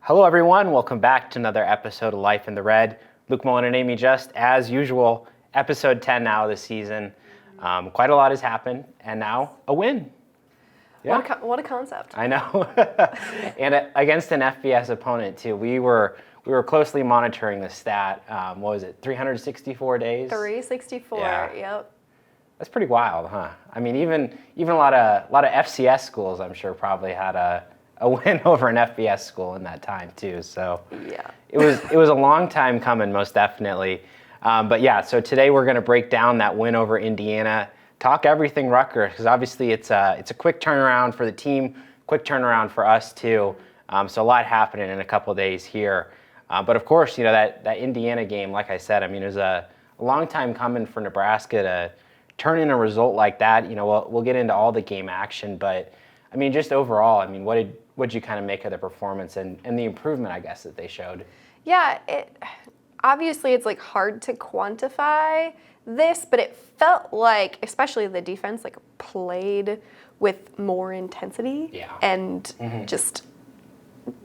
Hello, everyone. Welcome back to another episode of Life in the Red. Luke Mullin and Amie Just, as usual, episode 10 now of the season. Quite a lot has happened, and now a win. Yeah. What a concept. I know. And against an FBS opponent, too. We were closely monitoring the stat. What was it, 364 days? 364, yeah. Yep. That's pretty wild, huh? I mean, even a lot of FCS schools, I'm sure, probably had a win over an FBS school in that time too. So yeah, it was a long time coming, most definitely. But yeah, so today we're going to break down that win over Indiana, talk everything Rutgers, because obviously it's a quick turnaround for the team, quick turnaround for us too. So a lot happening in a couple of days here. But of course, you know, that Indiana game, like I said, I mean, it was a long time coming for Nebraska to turn in a result like that. You know, we'll get into all the game action, but I mean, just overall, I mean, what did you kind of make of the performance and the improvement, I guess, that they showed? Yeah, obviously it's like hard to quantify this, but it felt like, especially the defense, like played with more intensity and just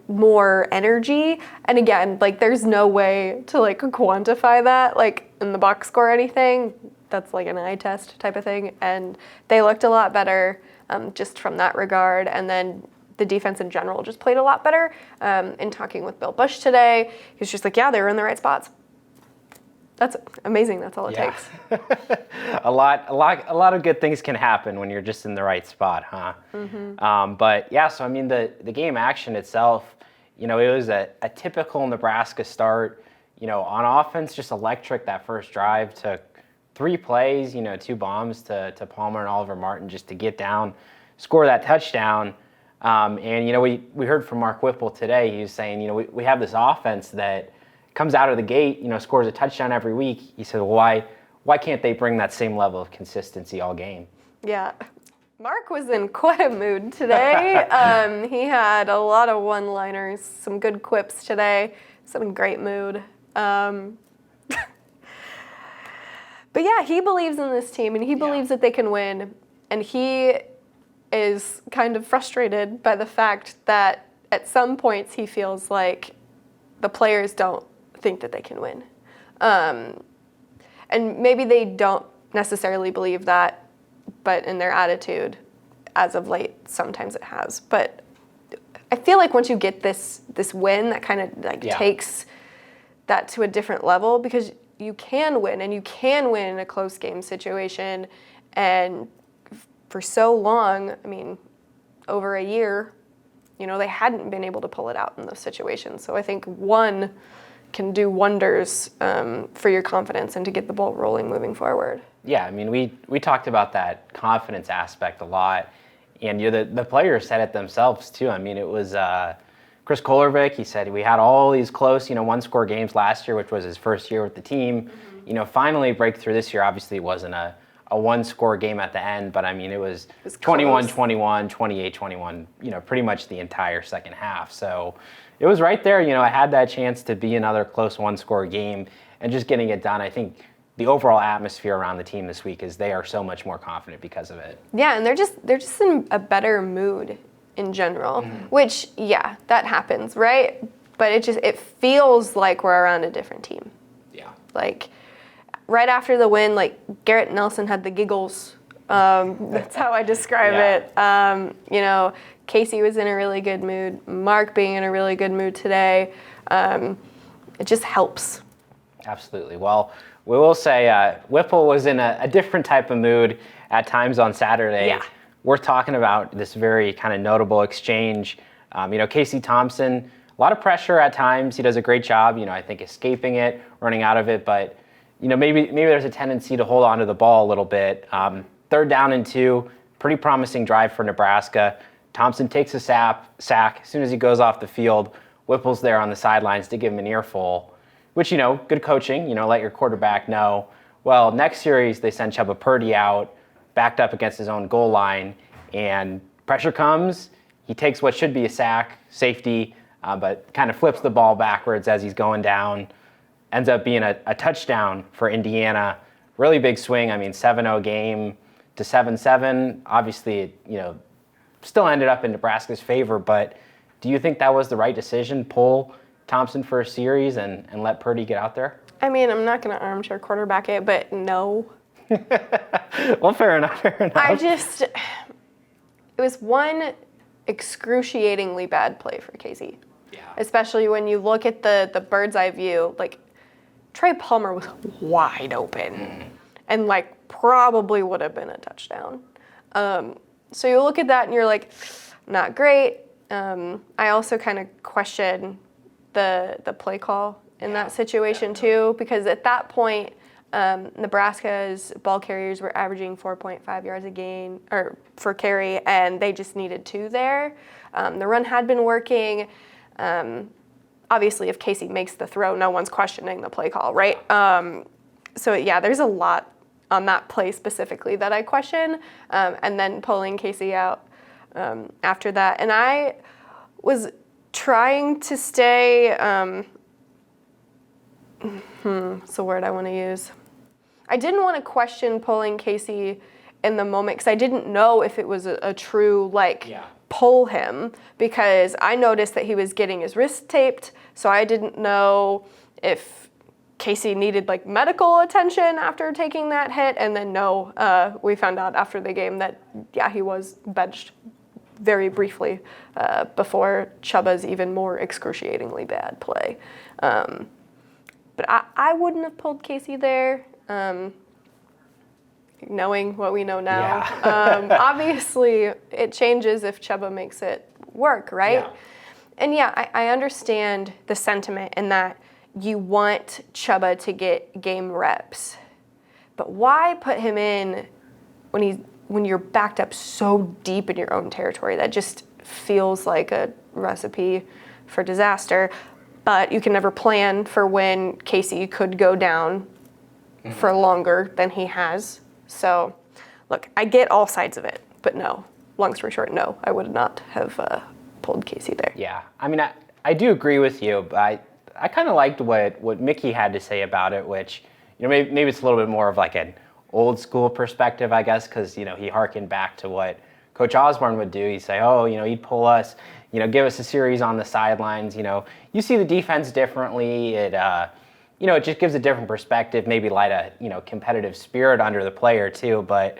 more energy. And again, like there's no way to like quantify that like in the box score or anything. That's like an eye test type of thing. And they looked a lot better just from that regard. And then the defense in general just played a lot better. In talking with Bill Bush today, he was just like, yeah, they were in the right spots. That's amazing. That's all it takes. a lot of good things can happen when you're just in the right spot, huh? But yeah, so I mean, the game action itself, you know, it was a typical Nebraska start. You know, on offense, just electric. That first drive took 3 plays, you know, 2 bombs to Palmer and Oliver Martin just to get down, score that touchdown. And, you know, we heard from Mark Whipple today. He was saying, you know, we have this offense that comes out of the gate, you know, scores a touchdown every week. He said, well, why can't they bring that same level of consistency all game? Yeah. Mark was in quite a mood today. He had a lot of one-liners, some good quips today, some great mood. But yeah, he believes in this team, and he believes that they can win. And he is kind of frustrated by the fact that at some points he feels like the players don't think that they can win. And maybe they don't necessarily believe that, but in their attitude, as of late, sometimes it has. But I feel like once you get this win, that kind of like takes that to a different level, because you can win, and you can win in a close game situation. And for so long, I mean, over a year, you know, they hadn't been able to pull it out in those situations. So I think one can do wonders for your confidence and to get the ball rolling moving forward. Yeah, I mean, we talked about that confidence aspect a lot, and you know, the players said it themselves too. I mean, it was Chris Kolarvik. He said we had all these close, you know, 1-score games last year, which was his first year with the team. You know, finally breakthrough this year. Obviously, it wasn't a 1-score game at the end, but I mean, it was 21-21, 28-21, you know, pretty much the entire second half. So it was right there. You know, I had that chance to be another close 1-score game and just getting it done. I think the overall atmosphere around the team this week is they are so much more confident because of it. Yeah, and they're just in a better mood in general, which, yeah, that happens, right? But it feels like we're around a different team. Yeah. Like, right after the win, like, Garrett Nelson had the giggles. That's how I describe it. You know, Casey was in a really good mood. Mark being in a really good mood today. It just helps. Absolutely. Well, we will say Whipple was in a different type of mood at times on Saturday. Yeah. We're talking about this very kind of notable exchange. You know, Casey Thompson, a lot of pressure at times. He does a great job, you know, I think escaping it, running out of it. But, you know, maybe there's a tendency to hold on to the ball a little bit. 3rd down and 2, pretty promising drive for Nebraska. Thompson takes a sack. As soon as he goes off the field, Whipple's there on the sidelines to give him an earful, which, you know, good coaching, you know, let your quarterback know. Well, next series, they send Chubba Purdy out, backed up against his own goal line, and pressure comes. He takes what should be a sack, safety, but kind of flips the ball backwards as he's going down. Ends up being a touchdown for Indiana. Really big swing. I mean, 7-0 game to 7-7. Obviously, you know, still ended up in Nebraska's favor, but do you think that was the right decision? Pull Thompson for a series and let Purdy get out there? I mean, I'm not going to armchair quarterback it, but no. Well, fair enough. It was one excruciatingly bad play for Casey. Yeah. Especially when you look at the bird's eye view, like Trey Palmer was wide open and like probably would have been a touchdown. So you look at that and you're like, not great. I also kind of question the play call in that situation too, because at that point, Nebraska's ball carriers were averaging 4.5 yards a gain or for carry, and they just needed 2 there. The run had been working. Obviously, if Casey makes the throw, no one's questioning the play call, right? So yeah, there's a lot on that play specifically that I question, and then pulling Casey out after that. And I was trying to stay, what's the word I want to use? I didn't want to question pulling Casey in the moment because I didn't know if it was a true, pull him, because I noticed that he was getting his wrist taped, so I didn't know if Casey needed medical attention after taking that hit. And then we found out after the game that he was benched very briefly before Chubba's even more excruciatingly bad play. But I wouldn't have pulled Casey there, knowing what we know now. Yeah. Obviously, it changes if Chubba makes it work, right? Yeah. And I understand the sentiment in that you want Chubba to get game reps. But why put him in when you're backed up so deep in your own territory? That just feels like a recipe for disaster. But you can never plan for when Casey could go down for longer than he has. So, look, I get all sides of it, but no. Long story short, no, I would not have pulled Casey there. Yeah, I mean, I do agree with you, but I kind of liked what Mickey had to say about it, which, maybe it's a little bit more of an old school perspective, I guess, because, he harkened back to what Coach Osborne would do. He'd say, he'd pull us, give us a series on the sidelines. You see the defense differently. It just gives a different perspective, maybe light a, competitive spirit under the player too. But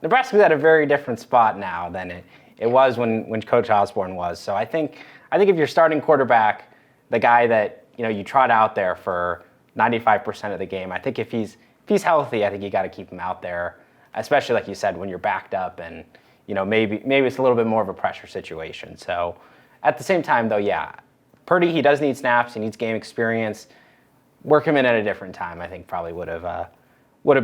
Nebraska's at a very different spot now than it was when Coach Osborne was. So I think if you're starting quarterback, the guy that, you trot out there for 95% of the game, I think if he's healthy, I think you got to keep him out there, especially like you said, when you're backed up and, maybe it's a little bit more of a pressure situation. So at the same time though, yeah, Purdy, he does need snaps, he needs game experience. Work him in at a different time, I think probably would have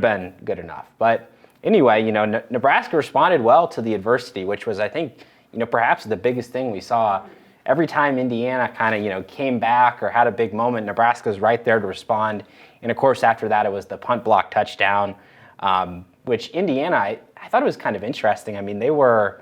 been good enough. But anyway, Nebraska responded well to the adversity, which was, I think, perhaps the biggest thing we saw. Every time Indiana kind of, came back or had a big moment, Nebraska was right there to respond. And of course, after that, it was the punt block touchdown, which Indiana, I thought it was kind of interesting. I mean, they were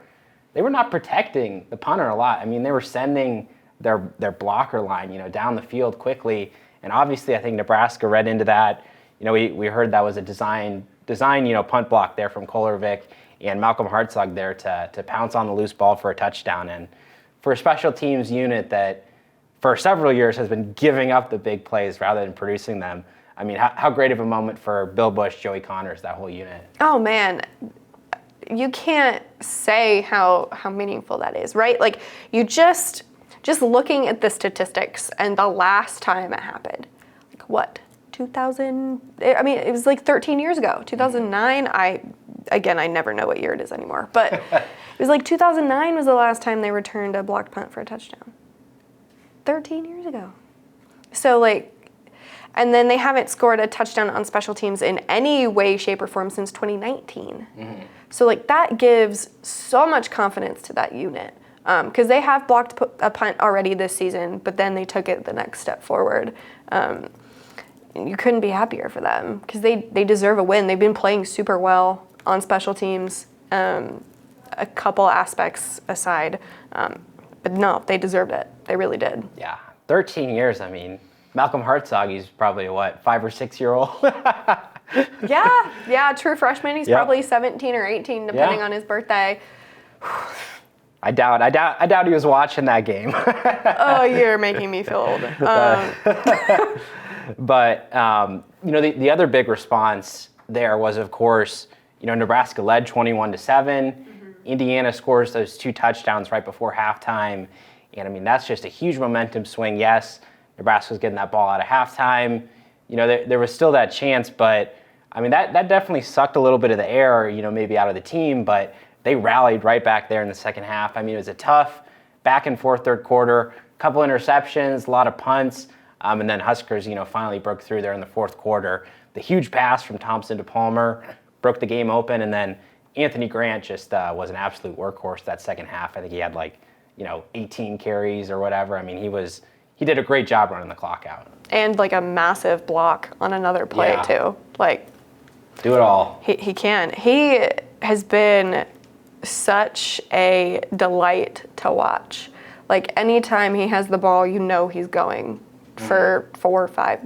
not protecting the punter a lot. I mean, they were sending their blocker line, down the field quickly. And obviously, I think Nebraska read into that. We heard that was a design, punt block there from Kolarvik and Malcolm Hartzog there to pounce on the loose ball for a touchdown. And for a special teams unit that for several years has been giving up the big plays rather than producing them, I mean, how great of a moment for Bill Bush, Joey Connors, that whole unit. Oh, man. You can't say how meaningful that is, right? You just looking at the statistics and the last time it happened, 2000? I mean, it was 13 years ago. 2009, I never know what year it is anymore. But it was 2009 was the last time they returned a blocked punt for a touchdown. 13 years ago. So, and then they haven't scored a touchdown on special teams in any way, shape, or form since 2019. Mm-hmm. So, that gives so much confidence to that unit. Because they have blocked a punt already this season, but then they took it the next step forward. You couldn't be happier for them because they deserve a win. They've been playing super well on special teams, a couple aspects aside. But no, they deserved it. They really did. Yeah, 13 years. I mean, Malcolm Hartzog, he's probably 5 or 6 year old. Yeah, true freshman. He's probably 17 or 18, depending on his birthday. I doubt he was watching that game. Oh, you're making me feel old. But the other big response there was, of course, Nebraska led 21-7. Indiana scores those 2 touchdowns right before halftime, and I mean that's just a huge momentum swing. Yes, Nebraska was getting that ball out of halftime. There was still that chance, but I mean that definitely sucked a little bit of the air, maybe out of the team. But they rallied right back there in the second half. I mean, it was a tough back and forth third quarter, couple interceptions, a lot of punts, and then Huskers, finally broke through there in the fourth quarter. The huge pass from Thompson to Palmer broke the game open, and then Anthony Grant just was an absolute workhorse that second half. I think he had 18 carries or whatever. I mean, he did a great job running the clock out. And a massive block on another play too. Do it all. He can. He has been such a delight to watch. Anytime he has the ball, he's going for 4 or 5,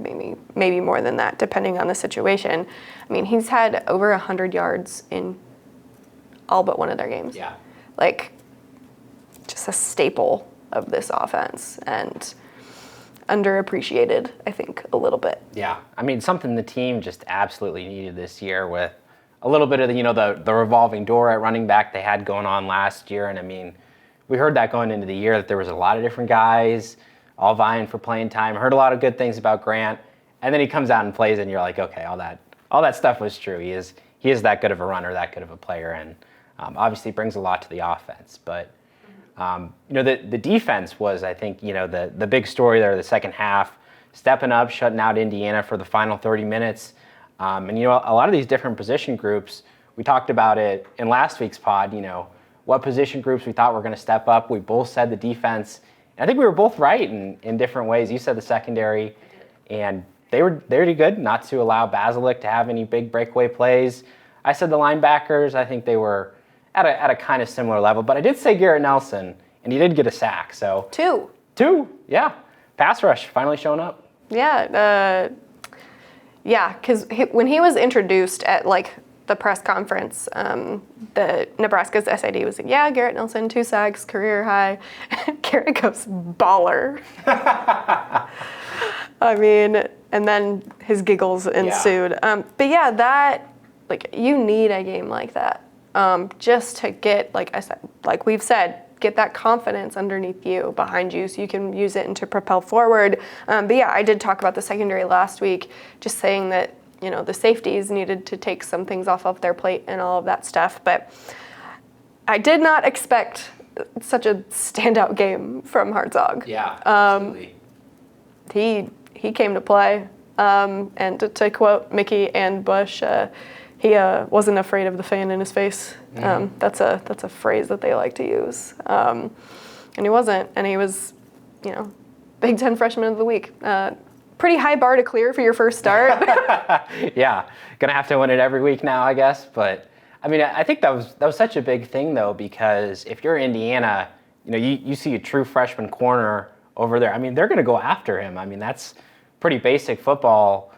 maybe more than that, depending on the situation. I mean, he's had over 100 yards in all but one of their games. Yeah. Just a staple of this offense, and underappreciated, I think, a little bit. Yeah. I mean, something the team just absolutely needed this year, with a little bit of the revolving door at running back they had going on last year. And I mean, we heard that going into the year, that there was a lot of different guys all vying for playing time. Heard a lot of good things about Grant, and then he comes out and plays, and you're like, okay, all that stuff was true. He is that good of a runner, that good of a player, and obviously brings a lot to the offense. But the defense was, I think, the big story there. The second half, stepping up, shutting out Indiana for the final 30 minutes. And a lot of these different position groups, we talked about it in last week's pod. What position groups we thought were going to step up. We both said the defense. And I think we were both right in different ways. You said the secondary, and they were pretty good not to allow Basilic to have any big breakaway plays. I said the linebackers, I think they were at a kind of similar level. But I did say Garrett Nelson, and he did get a sack. So 2, yeah. Pass rush finally showing up. Yeah, because when he was introduced at the press conference, the Nebraska's SID was like, yeah, Garrett Nelson, 2 sacks, career high. Garrett goes, baller. I mean, and then his giggles ensued. Yeah. But yeah, that, you need a game like that just to get, we've said, get that confidence underneath you, behind you, so you can use it and to propel forward. But yeah, I did talk about the secondary last week, just saying that, the safeties needed to take some things off of their plate and all of that stuff. But I did not expect such a standout game from Hartzog. Yeah, absolutely. He came to play. And to quote Mickey and Bush, he wasn't afraid of the fan in his face. That's a phrase that they like to use. And he wasn't. And he was, Big Ten Freshman of the Week. Pretty high bar to clear for your first start. Yeah, gonna have to win it every week now, I guess. But I mean, I think that was such a big thing though, because if you're Indiana, you see a true freshman corner over there. I mean, they're gonna go after him. I mean, that's pretty basic football,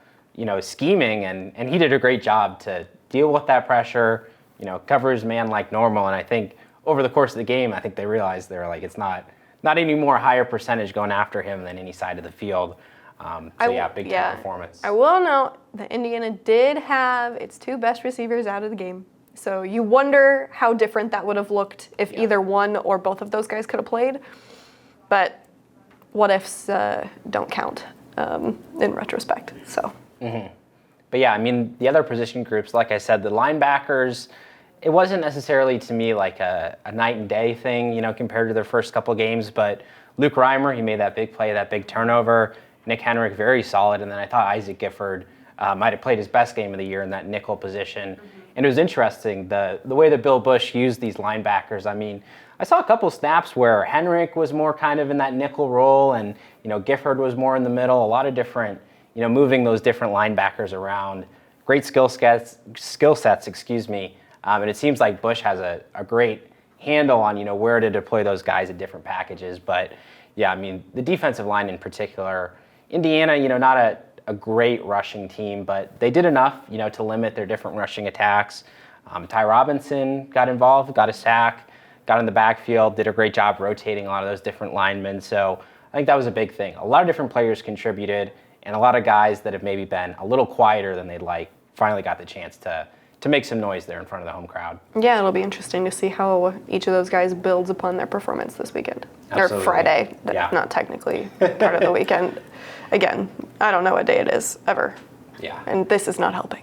scheming, and he did a great job to deal with that pressure, cover his man like normal. And I think over the course of the game, I think they realized they're like, it's not any more higher percentage going after him than any side of the field. Big time performance. I will note that Indiana did have its 2 best receivers out of the game. So you wonder how different that would have looked if either one or both of those guys could have played. But what ifs don't count in retrospect. So. Mm-hmm. But yeah, I mean, the other position groups, like I said, the linebackers, it wasn't necessarily to me like a night and day thing, compared to their first couple of games. But Luke Reimer, he made that big play, that big turnover. Nick Henrich, very solid. And then I thought Isaac Gifford might have played his best game of the year in that nickel position. Mm-hmm. And it was interesting, the way that Bill Bush used these linebackers. I mean, I saw a couple snaps where Henrich was more kind of in that nickel role, and Gifford was more in the middle. A lot of different, moving those different linebackers around. Great skill sets, and it seems like Bush has a great handle on where to deploy those guys in different packages. But yeah, I mean, the defensive line in particular, Indiana, not a great rushing team, but they did enough, to limit their different rushing attacks. Ty Robinson got involved, got a sack. got in the backfield, did a great job rotating a lot of those different linemen. So I think that was a big thing. A lot of different players contributed, and a lot of guys that have maybe been a little quieter than they'd like finally got the chance to make some noise there in front of the home crowd. Yeah, it'll be interesting to see how each of those guys builds upon their performance this weekend. Absolutely. Or Friday, Yeah. not technically part of the weekend. Again, I don't know what day it is, ever. Yeah. And this is not helping.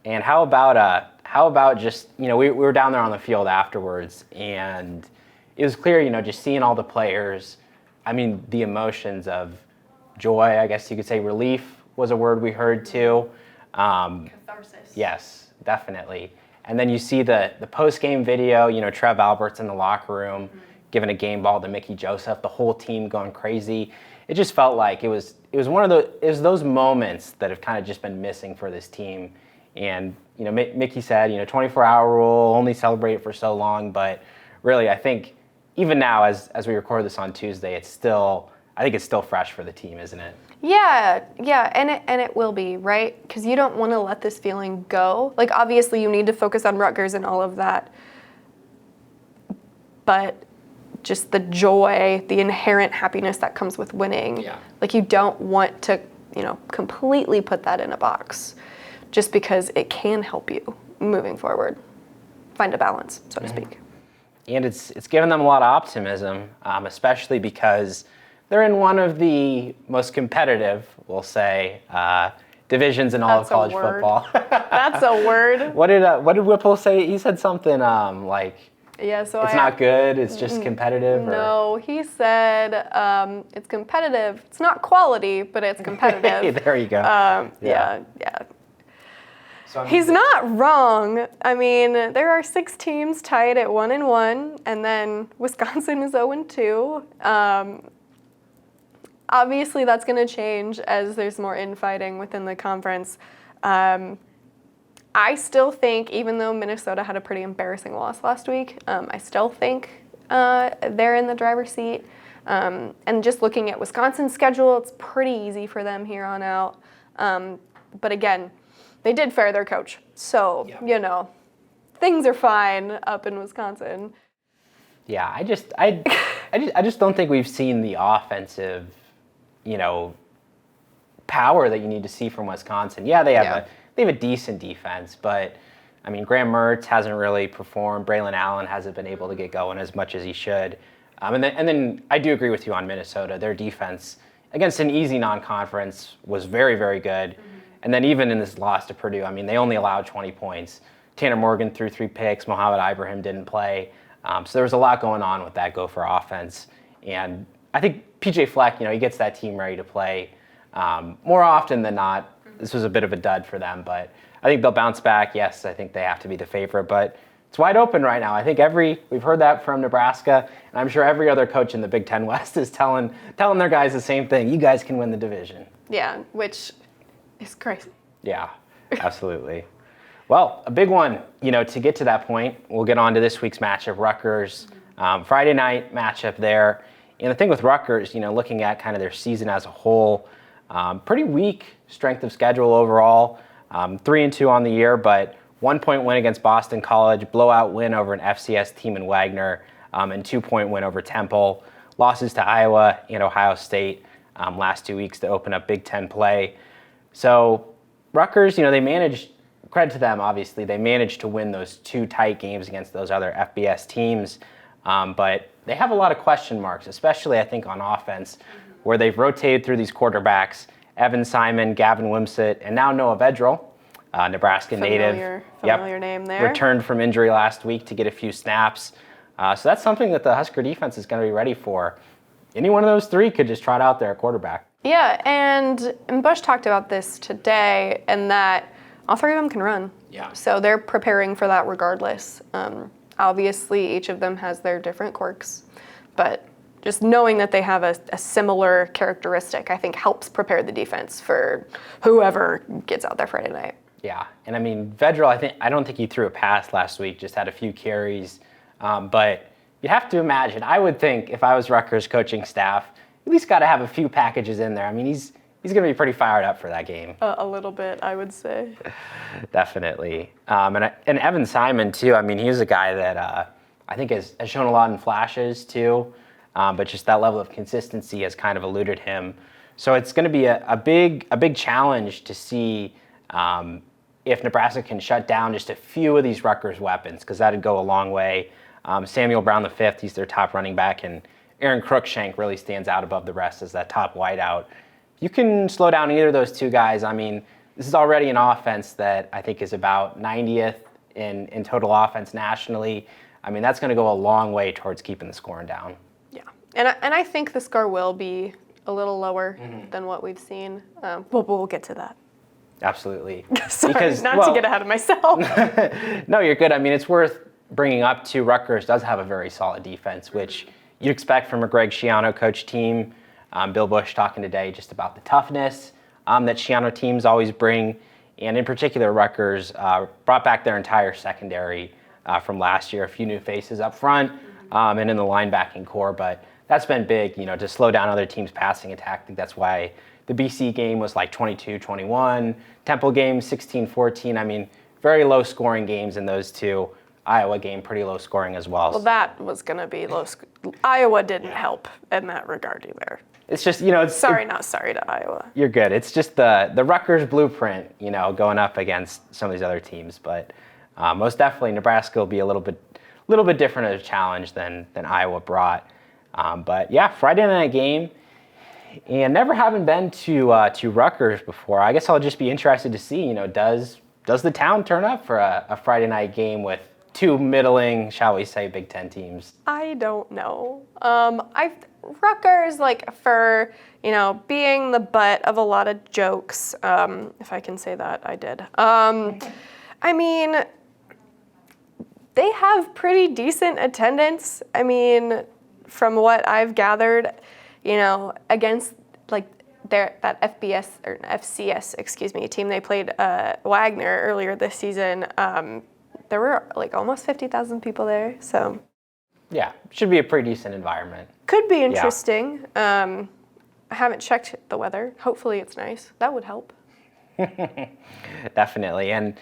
And how about just, we were down there on the field afterwards, and it was clear, just seeing all the players, I mean, the emotions of joy, I guess you could say, relief was a word we heard too. Catharsis. Yes, definitely. And then you see the post-game video, Trev Albert's in the locker room giving a game ball to Mickey Joseph, the whole team going crazy. It just felt like it was those moments that have kind of just been missing for this team. And, Mickey said, 24-hour rule, only celebrate it for so long. But really, I think even now, as we record this on Tuesday, I think it's still fresh for the team, isn't it? Yeah, and it will be, right? Because you don't want to let this feeling go. Like, obviously, you need to focus on Rutgers and all of that. But just the joy, the inherent happiness that comes with winning. Yeah. Like, you don't want to, completely put that in a box just because it can help you moving forward. Find a balance, so to speak. And it's given them a lot of optimism, especially because they're in one of the most competitive, we'll say, divisions in all of college football. That's a word. What did Whipple say? He said something like, Yeah, so it's not good, it's just competitive? No, he said it's competitive. It's not quality, but it's competitive. There you go. Yeah. So, He's not wrong. I mean, there are 6 teams tied at 1-1, and then Wisconsin is 0-2. Obviously, that's going to change as there's more infighting within the conference. I still think, even though Minnesota had a pretty embarrassing loss last week, I still think they're in the driver's seat. And just looking at Wisconsin's schedule, it's pretty easy for them here on out. But again, they did fire their coach. So, things are fine up in Wisconsin. Yeah, I just don't think we've seen the offensive, power that you need to see from Wisconsin. Yeah, they have a decent defense, but I mean, Graham Mertz hasn't really performed. Braylon Allen hasn't been able to get going as much as he should. And then I do agree with you on Minnesota. Their defense against an easy non-conference was very, very good. Mm-hmm. And then even in this loss to Purdue, I mean, they only allowed 20 points. Tanner Morgan threw 3 picks. Mohamed Ibrahim didn't play. So there was a lot going on with that Gopher offense. And I think PJ Fleck, he gets that team ready to play more often than not. This was a bit of a dud for them, but I think they'll bounce back. Yes, I think they have to be the favorite, but it's wide open right now. I think we've heard that from Nebraska, and I'm sure every other coach in the Big Ten West is telling their guys the same thing. You guys can win the division. Yeah, which is crazy. Yeah, absolutely. Well, a big one, to get to that point, we'll get on to this week's matchup, Rutgers. Friday night matchup there. And the thing with Rutgers, looking at kind of their season as a whole, pretty weak strength of schedule overall. 3-2 on the year, but 1-point win against Boston College, blowout win over an FCS team in Wagner, and 2-point win over Temple. Losses to Iowa and Ohio State last 2 weeks to open up Big Ten play. So Rutgers, they managed, credit to them, obviously, they managed to win those 2 tight games against those other FBS teams. But they have a lot of question marks, especially I think on offense, where they've rotated through these quarterbacks, Evan Simon, Gavin Wimsatt, and now Noah Vedral, Nebraska native. Familiar name there. Returned from injury last week to get a few snaps. So that's something that the Husker defense is going to be ready for. Any one of those 3 could just trot out there at quarterback. Yeah, and Bush talked about this today, and that all 3 of them can run. Yeah. So they're preparing for that regardless. Obviously, each of them has their different quirks, but just knowing that they have a similar characteristic, I think, helps prepare the defense for whoever gets out there Friday night. Yeah, and I mean, Vedral, I don't think he threw a pass last week, just had a few carries. But you have to imagine, I would think if I was Rutgers coaching staff, at least got to have a few packages in there. I mean, he's going to be pretty fired up for that game. A little bit, I would say. Definitely. And Evan Simon, too, I mean, he's a guy that I think has shown a lot in flashes too, but just that level of consistency has kind of eluded him. So it's going to be a big challenge to see if Nebraska can shut down just a few of these Rutgers weapons, because that'd go a long way. Samuel Brown V, he's their top running back, and Aaron Cruikshank really stands out above the rest as that top wideout. You can slow down either of those two guys. I mean, this is already an offense that I think is about 90th in total offense nationally. I mean, that's going to go a long way towards keeping the scoring down. Yeah, and I think the score will be a little lower than what we've seen. We'll get to that. Absolutely. Sorry, not to get ahead of myself. No, you're good. I mean, it's worth bringing up too. Rutgers does have a very solid defense, which you'd expect from a Greg Schiano coach team. Bill Bush talking today just about the toughness that Schiano teams always bring. And in particular, Rutgers brought back their entire secondary from last year, a few new faces up front and in the linebacking core. But that's been big, to slow down other teams' passing attack. I think that's why the BC game was like 22-21, Temple game 16-14. I mean, very low scoring games in those two. Iowa game, pretty low scoring as well. Well, that was going to be low. Iowa didn't help in that regard either. It's just, not sorry to Iowa. You're good. It's just the Rutgers blueprint, going up against some of these other teams. But most definitely, Nebraska will be a little bit different of a challenge than Iowa brought. But yeah, Friday night game, and never having been to Rutgers before. I guess I'll just be interested to see, does the town turn up for a Friday night game with two middling, shall we say, Big Ten teams? I don't know. Rutgers, for being the butt of a lot of jokes, if I can say that, I did. I mean, they have pretty decent attendance. I mean, from what I've gathered, against that FBS or FCS, team they played Wagner earlier this season. There were almost 50,000 people there, so. Yeah, should be a pretty decent environment. Could be interesting. Yeah. I haven't checked the weather. Hopefully it's nice. That would help. Definitely. And,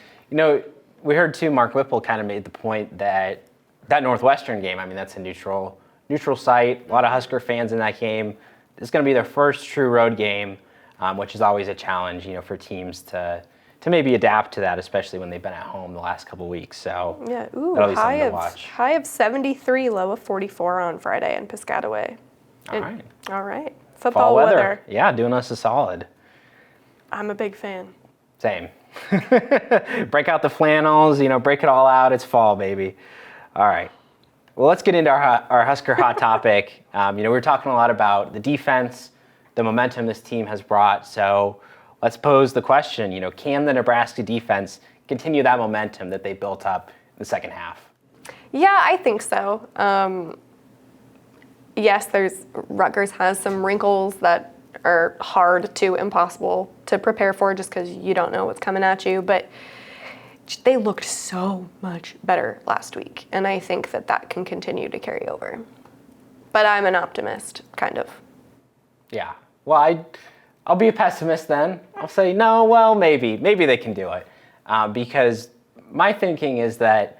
we heard too, Mark Whipple kind of made the point that Northwestern game, I mean, that's a neutral site. A lot of Husker fans in that game. It's going to be their first true road game, which is always a challenge, for teams to maybe adapt to that, especially when they've been at home the last couple weeks. So yeah, that'll be something to watch. High of 73, low of 44 on Friday in Piscataway. All right. Football weather. Yeah, doing us a solid. I'm a big fan. Same. Break out the flannels, break it all out. It's fall, baby. All right. Well, let's get into our Husker hot topic. We were talking a lot about the defense, the momentum this team has brought. So let's pose the question, can the Nebraska defense continue that momentum that they built up in the second half? Yeah, I think so. Yes, Rutgers has some wrinkles that are hard to impossible to prepare for just because you don't know what's coming at you, but they looked so much better last week, and I think that can continue to carry over. But I'm an optimist, kind of. Yeah. Well, I'll be a pessimist then. I'll say, no, well, maybe they can do it. Because my thinking is that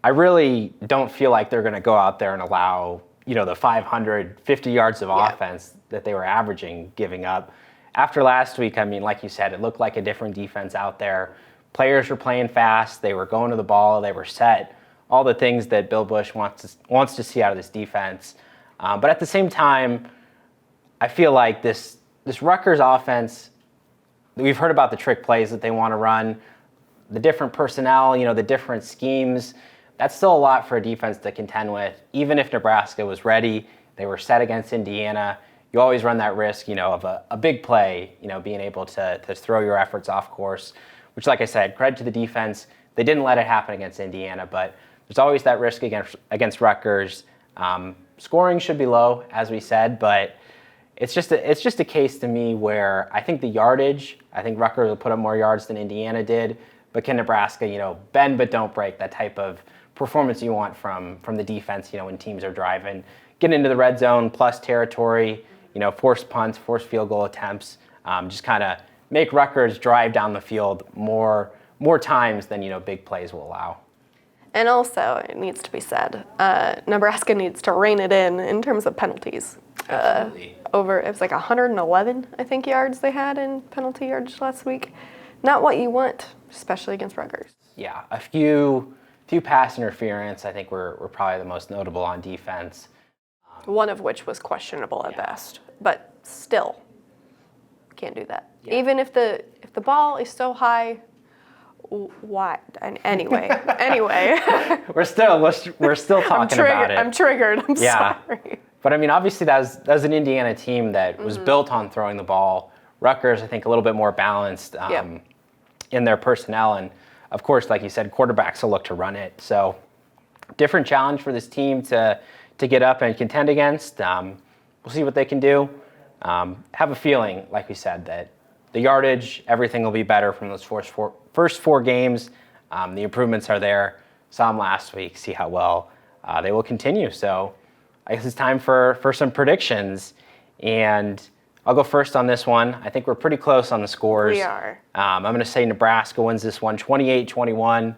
I really don't feel like they're going to go out there and allow, the 550 yards of offense that they were averaging giving up. After last week, I mean, like you said, it looked like a different defense out there. Players were playing fast. They were going to the ball. They were set. All the things that Bill Bush wants to see out of this defense. But at the same time, I feel like this Rutgers offense, we've heard about the trick plays that they want to run, the different personnel, the different schemes. That's still a lot for a defense to contend with. Even if Nebraska was ready, they were set against Indiana. You always run that risk, of a big play, being able to throw your efforts off course, which, like I said, credit to the defense. They didn't let it happen against Indiana, but there's always that risk against Rutgers. Scoring should be low, as we said, but it's just a case to me where I think the yardage, I think Rutgers will put up more yards than Indiana did, but can Nebraska, bend but don't break, that type of performance you want from the defense, when teams are driving, get into the red zone plus territory, force punts, force field goal attempts, just kind of make Rutgers drive down the field more times than big plays will allow. And also, it needs to be said, Nebraska needs to rein it in terms of penalties. Absolutely. It was like 111, I think, yards they had in penalty yards last week. Not what you want, especially against Rutgers. Yeah, a few pass interference, I think were probably the most notable on defense. One of which was questionable at best, but still, can't do that. Yeah. Even if the ball is so high, why? Anyway. We're still talking about it. I'm triggered. I'm Yeah. sorry. But I mean, obviously that was an Indiana team that was built on throwing the ball. Rutgers, I think, a little bit more balanced in their personnel, and of course, like you said, quarterbacks will look to run it. So, different challenge for this team to get up and contend against. We'll see what they can do. Have a feeling, like we said, that the yardage, everything will be better from those first four games. The improvements are there. Saw them last week. See how well they will continue. So, I guess it's time for some predictions, and I'll go first on this one. I think we're pretty close on the scores. We are. I'm going to say Nebraska wins this one 28-21.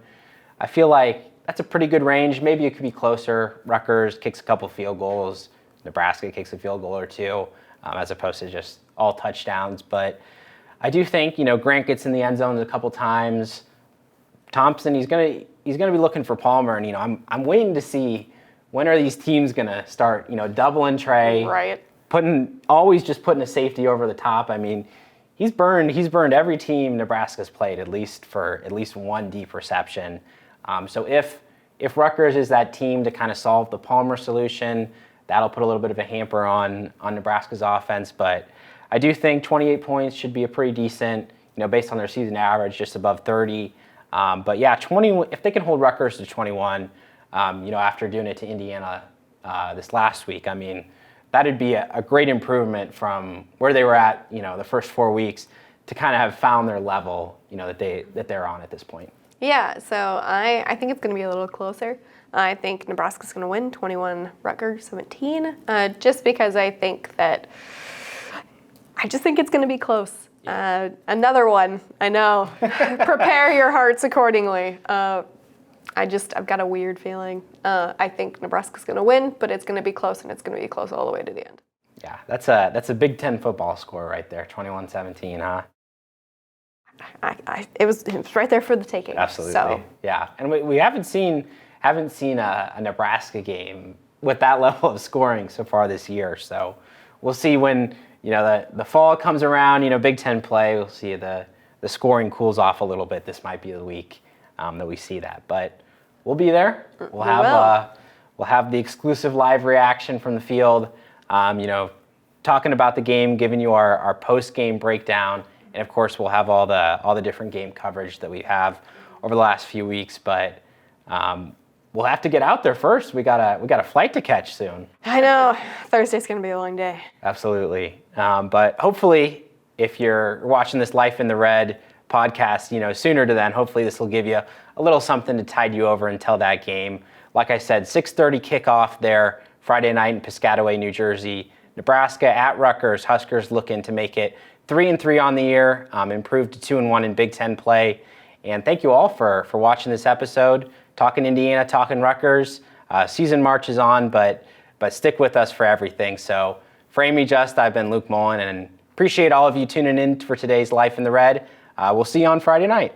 I feel like that's a pretty good range. Maybe it could be closer. Rutgers kicks a couple field goals. Nebraska kicks a field goal or two, as opposed to just all touchdowns. But I do think, Grant gets in the end zone a couple times. Thompson, he's going to be looking for Palmer, and I'm waiting to see when are these teams going to start, doubling Trey. Right. Always just putting a safety over the top. I mean, he's burned every team Nebraska's played at least one deep reception. So if Rutgers is that team to kind of solve the Palmer solution, that'll put a little bit of a hamper on Nebraska's offense. But I do think 28 points should be a pretty decent, based on their season average, just above 30. But yeah, 20. If they can hold Rutgers to 21, after doing it to Indiana this last week, I mean, that'd be a great improvement from where they were at, the first 4 weeks, to kind of have found their level, that they're on at this point. Yeah, so I think it's going to be a little closer. I think Nebraska's going to win 21, Rutgers 17, just because I just think it's going to be close. Another one, I know. Prepare your hearts accordingly. I've got a weird feeling. I think Nebraska's going to win, but it's going to be close, and it's going to be close all the way to the end. Yeah, that's a Big Ten football score right there, 21-17, huh? It was right there for the taking. Absolutely. So. Yeah, and we haven't seen a Nebraska game with that level of scoring so far this year. So we'll see when the fall comes around. Big Ten play. We'll see the scoring cools off a little bit. This might be the week that we see that, but we'll be there. We'll have the exclusive live reaction from the field. Talking about the game, giving you our post-game breakdown. And of course, we'll have all the different game coverage that we have over the last few weeks. But we'll have to get out there first. We got a flight to catch soon. I know Thursday's gonna be a long day. Absolutely. But hopefully, if you're watching this Life in the Red podcast, sooner to then, hopefully this will give you a little something to tide you over until that game. Like I said, 6:30 kickoff there Friday night in Piscataway, New Jersey. Nebraska at Rutgers. Huskers looking to make it 3-3 on the year, improved to 2-1 in Big Ten play. And thank you all for watching this episode. Talking Indiana, talking Rutgers. Season marches on, but stick with us for everything. So for Amie Just, I've been Luke Mullin, and appreciate all of you tuning in for today's Life in the Red. We'll see you on Friday night.